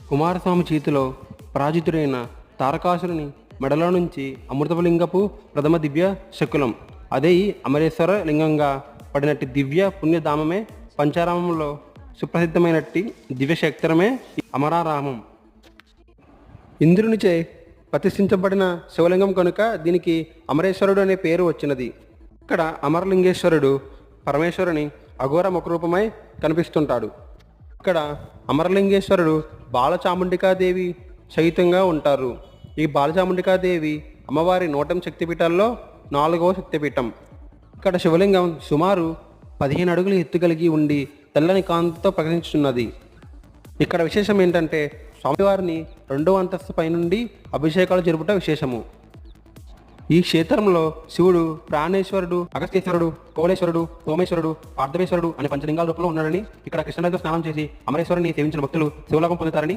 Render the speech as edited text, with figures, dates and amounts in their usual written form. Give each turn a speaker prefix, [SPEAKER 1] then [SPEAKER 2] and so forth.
[SPEAKER 1] కుమారస్వామి చేతిలో పరాజితుడైన తారకాసురుని మెడలో నుంచి అమృతలింగపు ప్రథమ దివ్య శకులం అదే ఈ అమరేశ్వర లింగంగా పడినట్టి దివ్య పుణ్యధామమే పంచారామంలో సుప్రసిద్ధమైనట్టి దివ్యక్షేత్రమే అమరారామం. ఇంద్రునిచే ప్రతిష్ఠించబడిన శివలింగం కనుక దీనికి అమరేశ్వరుడు అనే పేరు వచ్చినది. ఇక్కడ అమరలింగేశ్వరుడు పరమేశ్వరుని అఘోర ముఖరూపమై కనిపిస్తుంటాడు. ఇక్కడ అమరలింగేశ్వరుడు బాలచాముండికాదేవి సహితంగా ఉంటారు. ఈ బాలచాముండికాదేవి అమ్మవారి 108 శక్తిపీఠాల్లో 4వ శక్తిపీఠం. ఇక్కడ శివలింగం సుమారు 15 అడుగులు ఎత్తు కలిగి ఉండి తెల్లని కాంతితో ప్రకటించున్నది. ఇక్కడ విశేషం ఏంటంటే స్వామివారిని 2వ అంతస్తు పైనుండి అభిషేకాలు జరుపుట విశేషము. ఈ క్షేత్రంలో శివుడు ప్రాణేశ్వరుడు, అగస్తేశ్వరుడు, కోలేశ్వరుడు, సోమేశ్వరుడు, పార్థవేశ్వరుడు అనే పంచలింగాల రూపంలో ఉన్నాడని, ఇక్కడ కృష్ణనదిలో స్నానం చేసి అమరేశ్వరుని సేవించిన భక్తులు శివలోకం పొందుతారని